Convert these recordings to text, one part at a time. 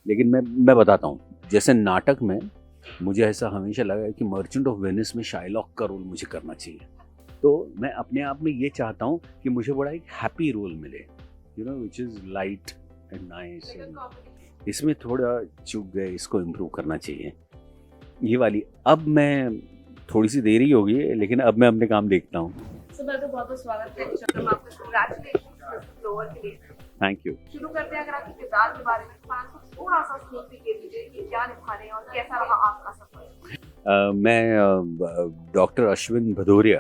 लेकिन मैं बताता हूँ, जैसे नाटक में मुझे ऐसा हमेशा लगा है कि मर्चेंट ऑफ वेनिस में शाइलॉक का रोल मुझे करना चाहिए। तो मैं अपने आप में ये चाहता हूँ कि मुझे बड़ा एक हैप्पी रोल मिले, विच इज़ लाइट एंड नाइस। इसमें थोड़ा चूक गए, इसको इम्प्रूव करना चाहिए, ये वाली। अब मैं थोड़ी सी देरी हो गई है, लेकिन अब मैं अपने काम देखता हूँ। सुबह तो बहुत बहुत स्वागत है शबनम, आपका कांग्रेचुलेशंस फ्लोवर के लिए। Thank you. शुरू करते हैं अगर आपके किरदार के बारे में, थोड़ा सा स्नीक पीक दे दीजिए कि क्या निभा रहे हैं और कैसा रहा आपका सफर। मैं डॉक्टर अश्विन भदौरिया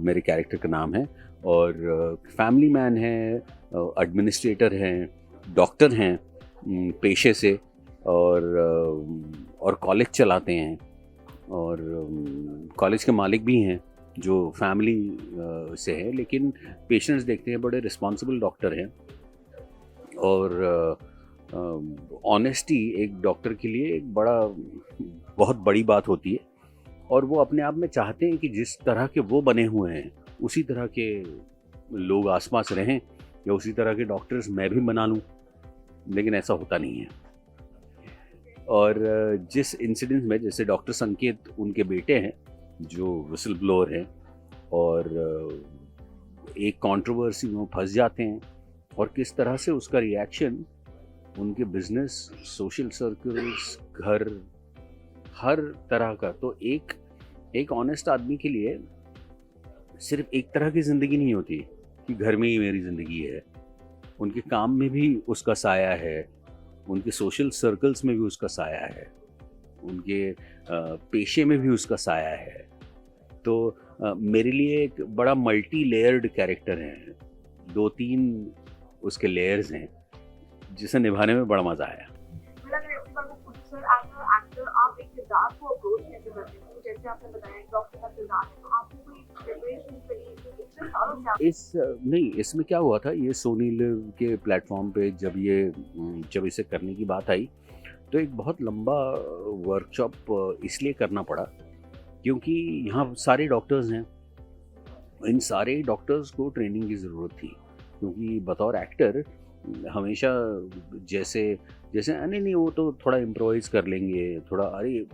मेरे कैरेक्टर का नाम है, और फैमिली मैन है, एडमिनिस्ट्रेटर हैं, डॉक्टर हैं पेशे से, और कॉलेज चलाते हैं, और कॉलेज के मालिक भी हैं जो फैमिली से है, लेकिन पेशेंट्स देखते हैं, बड़े रिस्पॉन्सिबल डॉक्टर हैं। और ऑनेस्टी एक डॉक्टर के लिए एक बहुत बड़ी बात होती है, और वो अपने आप में चाहते हैं कि जिस तरह के वो बने हुए हैं उसी तरह के लोग आसपास रहें, या उसी तरह के डॉक्टर्स मैं भी बना लूं, लेकिन ऐसा होता नहीं है। और जिस इंसिडेंट में, जैसे डॉक्टर संकेत उनके बेटे हैं जो विसल ब्लोअर हैं, और एक कंट्रोवर्सी में फंस जाते हैं, और किस तरह से उसका रिएक्शन उनके बिजनेस, सोशल सर्कल्स, घर, हर तरह का। तो एक ऑनेस्ट आदमी के लिए सिर्फ एक तरह की ज़िंदगी नहीं होती कि घर में ही मेरी ज़िंदगी है, उनके काम में भी उसका साया है, उनके सोशल सर्कल्स में भी उसका साया है, उनके पेशे में भी उसका साया है। तो मेरे लिए एक बड़ा मल्टी लेयर्ड कैरेक्टर है, 2-3 उसके लेयर्स हैं, जिसे निभाने में बड़ा मज़ा आया। आप एक किरदार को अप्रोच कैसे करते हैं? तो जैसे आपने बताया डॉक्टर का किरदार है, तो आपने कोई प्रिपरेशन करी इतने सालों से? नहीं, इसमें क्या हुआ था, ये सोनी लिव के प्लेटफॉर्म पे जब इसे करने की बात आई, तो एक बहुत लंबा वर्कशॉप इसलिए करना पड़ा क्योंकि यहाँ सारे डॉक्टर्स हैं, इन सारे डॉक्टर्स को ट्रेनिंग की ज़रूरत थी, क्योंकि बतौर एक्टर हमेशा जैसे जैसे नहीं वो तो थोड़ा इम्प्रोवाइज़ कर लेंगे, थोड़ा अरे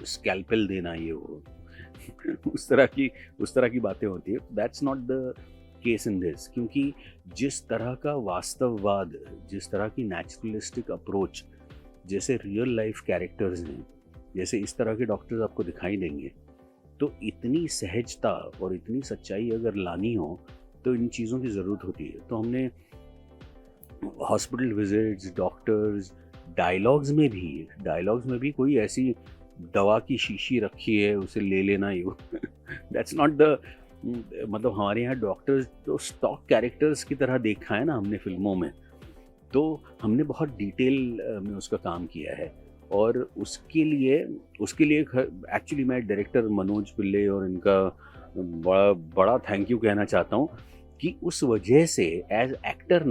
स्कैल्पेल देना ये वो उस तरह की बातें होती है। That's not the case in this, क्योंकि जिस तरह का वास्तववाद, जिस तरह की नेचुरलिस्टिक अप्रोच, जैसे रियल लाइफ कैरेक्टर्स हैं, जैसे इस तरह के डॉक्टर्स आपको दिखाई देंगे, तो इतनी सहजता और इतनी सच्चाई अगर लानी हो तो इन चीज़ों की ज़रूरत होती है। तो हमने हॉस्पिटल विजिट्स, डॉक्टर्स, डायलॉग्स में भी कोई ऐसी दवा की शीशी रखी है उसे ले लेना ही दैट्स नॉट द, मतलब हमारे यहाँ डॉक्टर्स तो स्टॉक कैरेक्टर्स की तरह देखा है ना हमने फिल्मों में, तो हमने बहुत डिटेल में उसका काम किया है। और उसके लिए एक्चुअली मैं डायरेक्टर मनोज पिल्ले और इनका बड़ा थैंक यू कहना चाहता हूँ कि उस वजह से एज एक्टर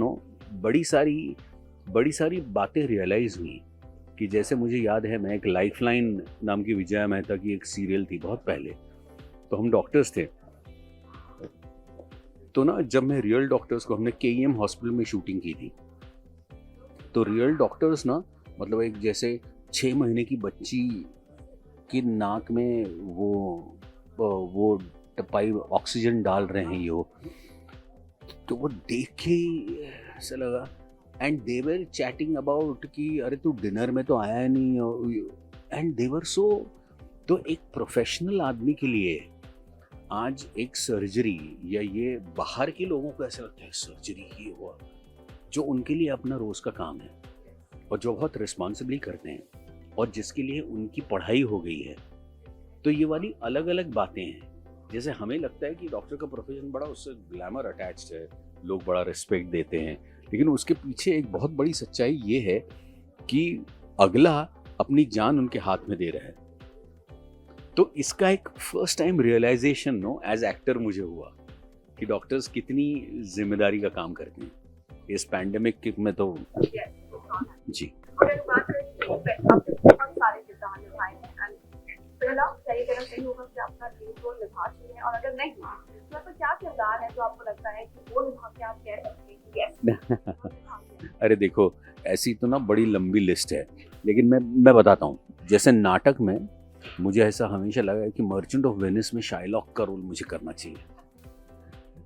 बड़ी सारी बातें रियलाइज़ हुई। कि जैसे मुझे याद है, मैं एक लाइफलाइन नाम की विजय मेहता की एक सीरियल थी बहुत पहले, तो हम डॉक्टर्स थे, तो ना जब मैं रियल डॉक्टर्स को, हमने KEM हॉस्पिटल में शूटिंग की थी, तो रियल डॉक्टर्स ना, मतलब एक जैसे 6 महीने की बच्ची की नाक में वो पाइप ऑक्सीजन डाल रहे हैं ये वो, तो वो देख के ही ऐसा लगा। And they were chatting about कि अरे तू डिनर में तो आया नहीं, एंड दे वर सो। तो एक प्रोफेशनल आदमी के लिए आज एक सर्जरी, या ये बाहर के लोगों को ऐसा लगता है सर्जरी ही हुआ, जो उनके लिए अपना रोज़ का काम है और जो बहुत रिस्पॉन्सिबली करते हैं, और जिसके लिए उनकी पढ़ाई हो गई है। तो ये वाली अलग अलग बातें हैं। जैसे हमें लगता है कि डॉक्टर का प्रोफेशन बड़ा, उससे ग्लैमर अटैच्ड है, लोग बड़ा रिस्पेक्ट देते हैं, लेकिन उसके पीछे एक बहुत बड़ी सच्चाई ये है कि अगला अपनी जान उनके हाथ में दे रहा है। तो इसका एक first time realisation as actor मुझे हुआ कि डॉक्टर्स कितनी जिम्मेदारी का काम करते हैं इस पैंडेमिक में। तो जी, पहला सही कहना सही होगा कि आपका लीड रोल निभा चुके हैं, और अगर नहीं तो आपका क्या किरदार है जो आपको लगता है कि वो निभा के आप कह सकते हैं कि यस? अरे देखो, ऐसी तो ना बड़ी लंबी लिस्ट है, लेकिन मैं बताता हूँ। जैसे नाटक में मुझे ऐसा हमेशा लगा है कि मर्चेंट ऑफ वेनिस में शाइलॉक का रोल मुझे करना चाहिए,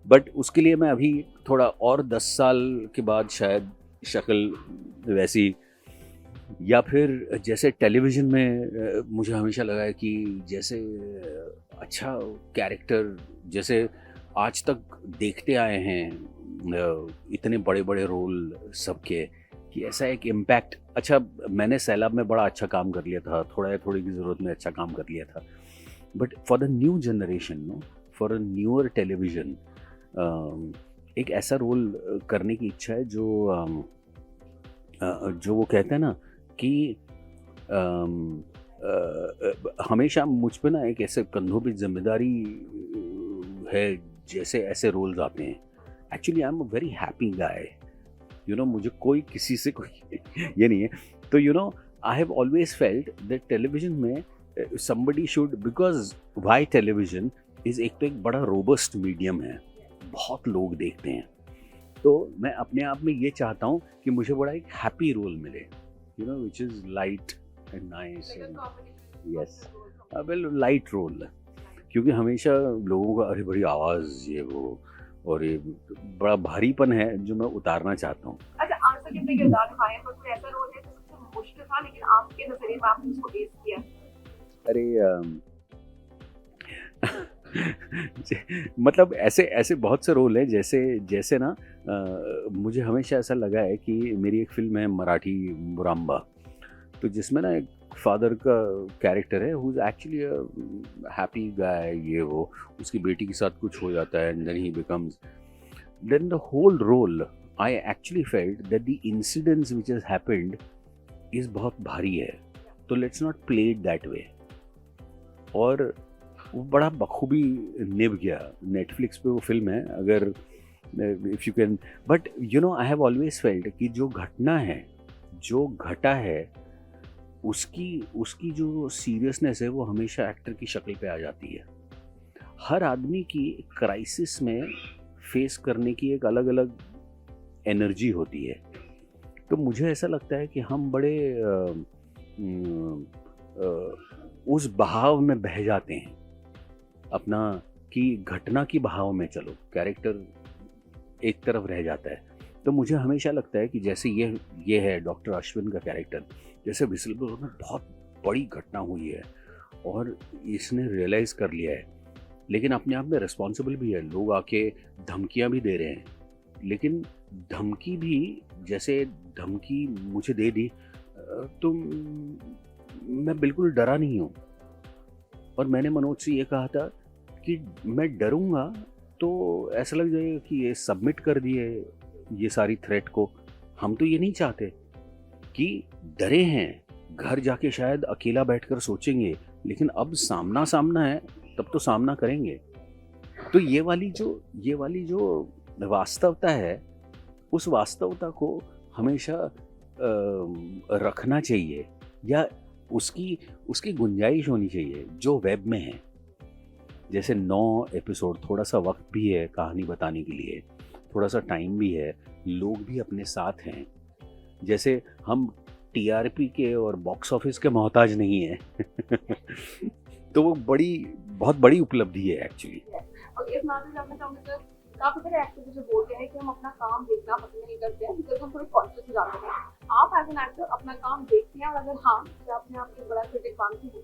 बट उसके लिए मैं अभी थोड़ा और 10 साल के बाद शायद शक्ल वैसी, या फिर जैसे टेलीविज़न में मुझे हमेशा लगा है कि जैसे अच्छा कैरेक्टर, जैसे आज तक देखते आए हैं इतने बड़े बड़े रोल सबके, कि ऐसा एक इम्पैक्ट। अच्छा, मैंने सैलाब में बड़ा अच्छा काम कर लिया था, थोड़ा या थोड़ी की ज़रूरत में अच्छा काम कर लिया था, but for the new generation, no, for a newer television एक ऐसा रोल करने की इच्छा है जो वो कहते हैं ना कि हमेशा मुझ पे ना एक ऐसे कंधों पे जिम्मेदारी है, जैसे ऐसे रोल्स आते हैं। Actually I am a very happy guy, you know, मुझे कोई किसी से कोई ये नहीं है। तो you know, I have always felt that television में somebody should, because why television is एक तो एक बड़ा रोबस्ट मीडियम है, बहुत लोग देखते हैं, तो मैं अपने आप में ये चाहता हूँ कि मुझे बड़ा एक हैप्पी रोल मिले, you know, which is light and nice, yes, well light role, क्योंकि हमेशा लोगों का अरे बड़ी आवाज़ ये वो और ये बड़ा भारीपन है जो मैं उतारना चाहता हूँ। अच्छा, आंसर के अपने किरदार निभाए हैं, पर कोई ऐसा रोल है जो सबसे मुश्किल था लेकिन आपके नजरिए में आपने उसको फेस किया? अरे मतलब ऐसे ऐसे बहुत से रोल हैं, जैसे जैसे ना मुझे हमेशा ऐसा लगा है कि मेरी एक फिल्म है मराठी मुराम्बा, तो जिसमें ना एक फादर का कैरेक्टर है who is actually happy guy, ये वो, उसकी बेटी के साथ कुछ हो जाता है and then he becomes, then the whole role I actually felt that the incidents which has happened is बहुत भारी है, तो let's not play it that way. और वो बड़ा बखूबी निभ गया। नेटफ्लिक्स पे वो फिल्म है, अगर if you can, but you know I have always felt कि जो घटना है, जो घटा है, उसकी जो सीरियसनेस है वो हमेशा एक्टर की शक्ल पे आ जाती है। हर आदमी की क्राइसिस में फेस करने की एक अलग अलग एनर्जी होती है, तो मुझे ऐसा लगता है कि हम बड़े उस बहाव में बह जाते हैं अपना, कि घटना की बहाव में चलो, कैरेक्टर एक तरफ रह जाता है। तो मुझे हमेशा लगता है कि जैसे ये है डॉक्टर अश्विन का कैरेक्टर, जैसे विसल ब्लोअर में बहुत बड़ी घटना हुई है और इसने रियलाइज़ कर लिया है, लेकिन अपने आप में रिस्पॉन्सिबल भी है, लोग आके धमकियाँ भी दे रहे हैं, लेकिन धमकी भी जैसे धमकी मुझे दे दी तो मैं बिल्कुल डरा नहीं हूँ। और मैंने मनोज से ये कहा था कि मैं डरूंगा तो ऐसा लग जाएगा कि ये सबमिट कर दिए ये सारी थ्रेट को, हम तो ये नहीं चाहते कि डरे हैं, घर जाके शायद अकेला बैठकर सोचेंगे, लेकिन अब सामना सामना है तब तो सामना करेंगे। तो ये वाली जो वास्तवता है, उस वास्तवता को हमेशा रखना चाहिए, या उसकी गुंजाइश होनी चाहिए जो वेब में है। जैसे 9 एपिसोड, थोड़ा सा वक्त भी है कहानी बताने के लिए, थोड़ा सा टाइम भी है, लोग भी अपने साथ हैं, जैसे हम टीआरपी के और बॉक्स ऑफिस के मोहताज नहीं है तो वो बहुत बड़ी उपलब्धि है एक्चुअली। और इस मामले में आपने चाहूँगा सर, काफी सारे एक्टर्स जो बोलते हैं कि हम अपना काम देखना पसंद नहीं करते हैं बिकॉज हम थोड़े कॉन्शियस हो जाते हैं, आप एज एन एक्टर अपना काम देखते हैं, और अगर हाँ तो आपने आपके बड़ा क्रिटिक मानती है?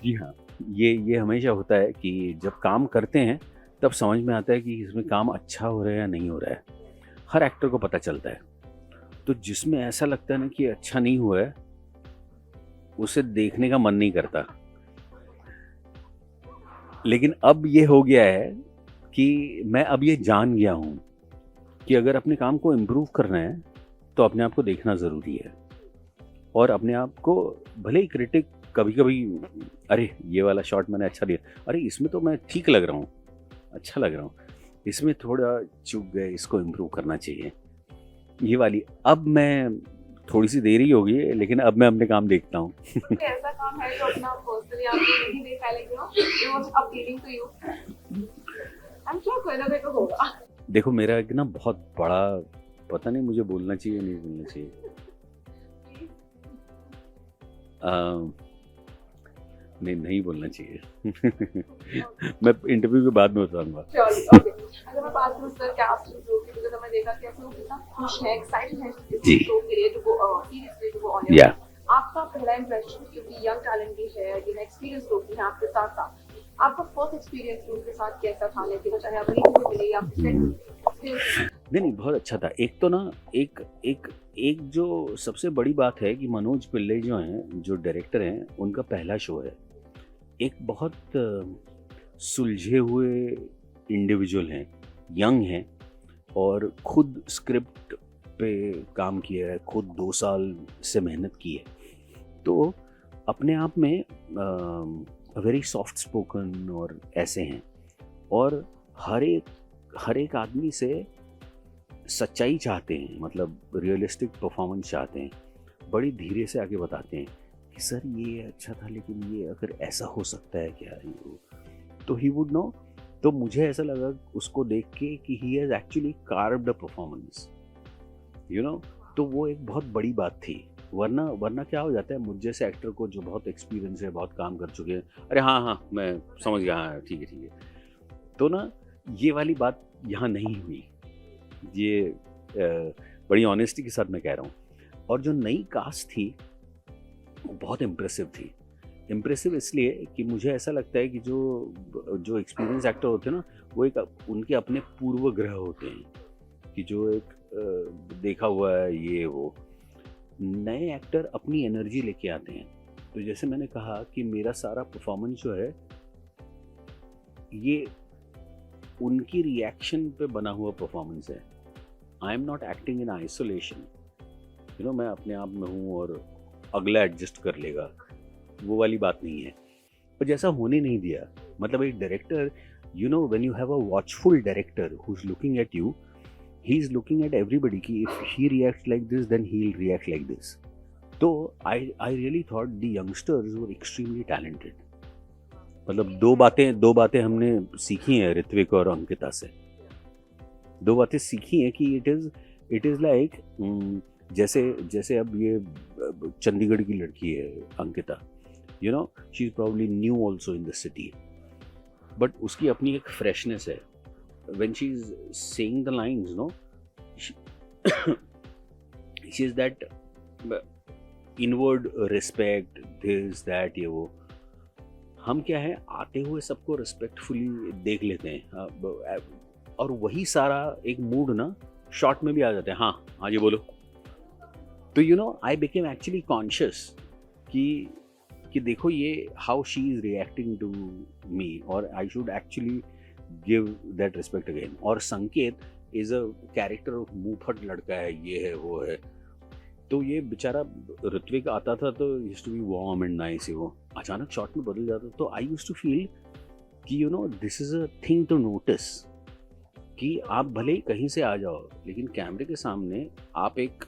जी हाँ, ये हमेशा होता है कि जब काम करते हैं तब समझ में आता है कि इसमें काम अच्छा हो रहा है या नहीं हो रहा है, हर एक्टर को पता चलता है। तो जिसमें ऐसा लगता है ना कि अच्छा नहीं हुआ है, उसे देखने का मन नहीं करता। लेकिन अब ये हो गया है कि मैं अब ये जान गया हूँ कि अगर अपने काम को इम्प्रूव करना है तो अपने आप को देखना ज़रूरी है, और अपने आप को भले ही क्रिटिक कभी कभी, अरे ये वाला शॉट मैंने अच्छा दिया, अरे इसमें तो मैं ठीक लग रहा हूँ, अच्छा लग रहा हूँ, इसमें थोड़ा चूक गए, इसको इम्प्रूव करना चाहिए, ये वाली। अब मैं थोड़ी सी देरी हो गई है, लेकिन अब मैं अपने काम देखता हूँ ऐसा काम है जो अपना पर्सनली आपको नहीं देखा, लेकिन it was appealing to you. I'm sure कोई ना कोई तो होगा। देखो, मेरा एक ना बहुत बड़ा, पता नहीं मुझे बोलना चाहिए नहीं बोलना चाहिए, नहीं नहीं बोलना चाहिए। मैं इंटरव्यू के बाद में बताऊंगा। Surely, okay. अगर मैं बात करूँ सर कास्ट शो की, because हमने देखा कि ऐसे लोग कितना खुश हैं, एक्साइटेड हैं जी। इस शो के लिए जो वो सीरीज के लिए जो वो ऑन या आपका पहला इंप्रेशन, क्योंकि यंग टैलेंट भी है, ये एक्सपीरियंस लोग भी हैं आपके साथ साथ, आपका फर्स्ट एक्सपीरियंस उनके साथ कैसा था? लेकिन चाहे आप रीडिंग में मिले या फिर नहीं बहुत अच्छा था। एक तो ना एक एक एक जो सबसे बड़ी बात है कि मनोज पिल्ले जो हैं, जो डायरेक्टर हैं, उनका पहला शो है। एक बहुत सुलझे हुए इंडिविजुअल हैं, यंग हैं और खुद स्क्रिप्ट पे काम किया है, खुद 2 साल से मेहनत की है। तो अपने आप में वेरी सॉफ्ट स्पोकन और ऐसे हैं, और हर एक आदमी से सच्चाई चाहते हैं, मतलब रियलिस्टिक परफॉर्मेंस चाहते हैं। बड़ी धीरे से आके बताते हैं कि सर ये अच्छा था, लेकिन ये अगर ऐसा हो सकता है क्या, ये वो, तो ही वुड नो। तो मुझे ऐसा लगा उसको देख के कि he has actually carved a performance, you know. तो वो एक बहुत बड़ी बात थी। वरना क्या हो जाता है, मुझ जैसे एक्टर को जो बहुत एक्सपीरियंस है, बहुत काम कर चुके हैं, अरे हाँ मैं समझ गया, हाँ ठीक है। तो ना ये वाली बात यहाँ नहीं हुई। ये बड़ी ऑनेस्टी के साथ मैं कह रहा हूँ। और जो नई कास्ट थी वो बहुत इम्प्रेसिव थी। इम्प्रेसिव इसलिए कि मुझे ऐसा लगता है कि जो एक्सपीरियंस एक्टर होते हैं ना, वो एक उनके अपने पूर्वग्रह होते हैं कि जो एक देखा हुआ है ये वो। नए एक्टर अपनी एनर्जी लेके आते हैं। तो जैसे मैंने कहा कि मेरा सारा परफॉर्मेंस जो है ये उनकी रिएक्शन पे बना हुआ परफॉर्मेंस है। I am not acting in isolation, you know. मैं अपने आप में हूँ और अगला एडजस्ट कर लेगा, वो वाली बात नहीं है। पर जैसा होने नहीं दिया। मतलब एक director, you know, when you have a watchful director who is looking at you, he is looking at everybody कि if he reacts like this then he'll react like this. तो I really thought the youngsters were extremely talented. मतलब दो बातें हमने सीखी हैं ऋत्विक और अंकिता से। 2 बातें सीखी हैं कि it is like जैसे अब ये चंडीगढ़ की लड़की है Ankita, you know, she is probably new also in the city, but उसकी अपनी एक freshness है. When she's saying the lines, no, she's that inward respect, this that ये वो। हम क्या है, आते हुए सबको रिस्पेक्टफुली देख लेते हैं, और वही सारा एक मूड ना शॉर्ट में भी आ जाता है। हाँ जी बोलो। तो you know I became actually conscious कि देखो ये how she is reacting to me, और I should actually give that respect again. और Sanket is a character of मुंहफट लड़का है, ये है वो है। तो ये बेचारा ऋत्विक आता था तो used to be warm and nice, वो अचानक शॉट में बदल जाता। तो आई यूज्ड टू फील कि you know this is a thing to notice, कि आप भले ही कहीं से आ जाओ लेकिन कैमरे के सामने आप एक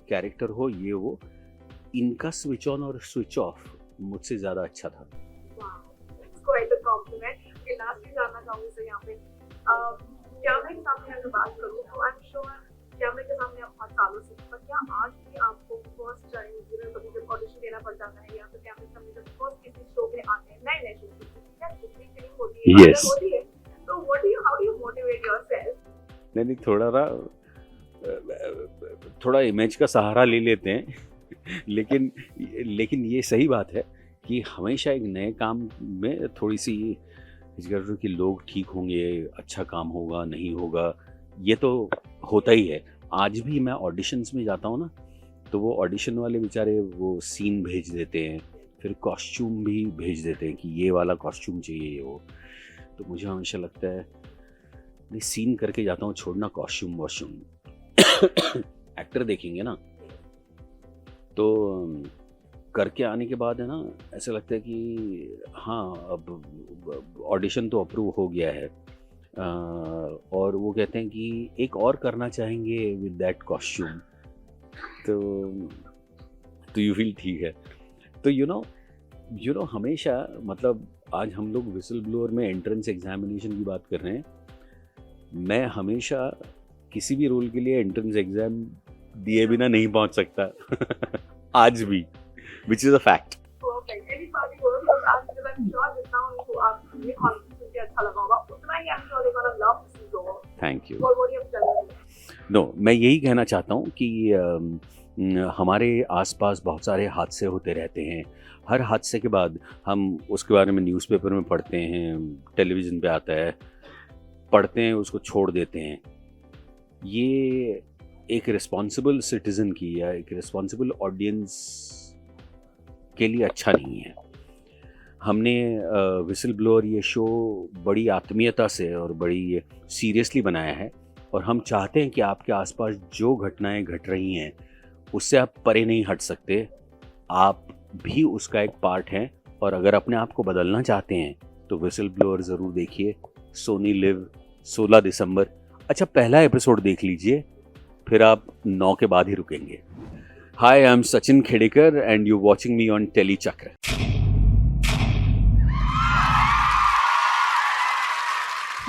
कैरेक्टर हो, ये वो। इनका स्विच ऑन और स्विच ऑफ मुझसे ज़्यादा अच्छा था। लास्ट में जानना चाहूंगी सर यहाँ पे कैमरे के सामने अगर बात करूँ तो आई एम श्योर कैमरे के सामने आप बहुत सालों से, पर क्या आज भी आपको फर्स्ट टाइम कभी जब ऑडिशन देना पड़ जाता है या फिर कैमरे के सामने जब फर्स्ट किसी शो में आते हैं, नए शो में दूसरी फिल्म होती है, yes. होती है, तो how do you motivate yourself? नहीं थोड़ा इमेज का सहारा ले लेते हैं लेकिन ये सही बात है कि हमेशा एक नए काम में थोड़ी सी कि लोग ठीक होंगे, अच्छा काम होगा नहीं होगा, ये तो होता ही है। आज भी मैं ऑडिशंस में जाता हूँ ना, तो वो ऑडिशन वाले बेचारे वो सीन भेज देते हैं, फिर कॉस्ट्यूम भी भेज देते हैं कि ये वाला कॉस्ट्यूम चाहिए वो। तो मुझे हमेशा लगता है नहीं, सीन करके जाता हूँ, छोड़ना कॉस्ट्यूम वॉस्ट्यूम। एक्टर देखेंगे ना, तो करके आने के बाद है ना, ऐसा लगता है कि हाँ अब ऑडिशन तो अप्रूव हो गया है, और वो कहते हैं कि एक और करना चाहेंगे विद दैट कॉस्ट्यूम, तो यू फील ठीक है। तो यू नो हमेशा, मतलब आज हम लोग विसल ब्लोअर में एंट्रेंस एग्जामिनेशन की बात कर रहे हैं। मैं हमेशा किसी भी रोल के लिए एंट्रेंस एग्जाम दिए बिना नहीं पहुंच सकता आज भी। which is a fact. Perfect. Any party words for fans? Because I'm sure just now उनको आप ये कॉन्फिडेंस सुन के अच्छा लगा होगा, उतना ही I'm sure they're gonna love to see you. Thank you. What do you have to tell them? No मैं यही कहना चाहता हूँ कि हमारे आसपास बहुत सारे हादसे होते रहते हैं। हर हादसे के बाद हम उसके बारे में न्यूज़पेपर में पढ़ते हैं, टेलीविज़न पे आता है, पढ़ते हैं, उसको छोड़ देते हैं। ये एक रिस्पॉन्सिबल सिटीज़न की या एक रिस्पॉन्सिबल ऑडियंस के लिए अच्छा नहीं है। हमने विसल ब्लोअर ये शो बड़ी आत्मीयता से और बड़ी सीरियसली बनाया है और हम चाहते हैं कि आपके आसपास जो घटनाएं घट रही हैं उससे आप परे नहीं हट सकते, आप भी उसका एक पार्ट हैं। और अगर अपने आप को बदलना चाहते हैं तो विसल ब्लोअर ज़रूर देखिए, सोनी लिव 16 दिसंबर। अच्छा, पहला एपिसोड देख लीजिए, फिर आप 9 के बाद ही रुकेंगे। Hi, I am Sachin Khedekar and you watching me on Telechakra.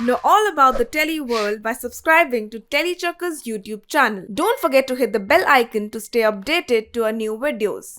Know all about the Tele world by subscribing to Telechakra's YouTube channel. Don't forget to hit the bell icon to stay updated to our new videos.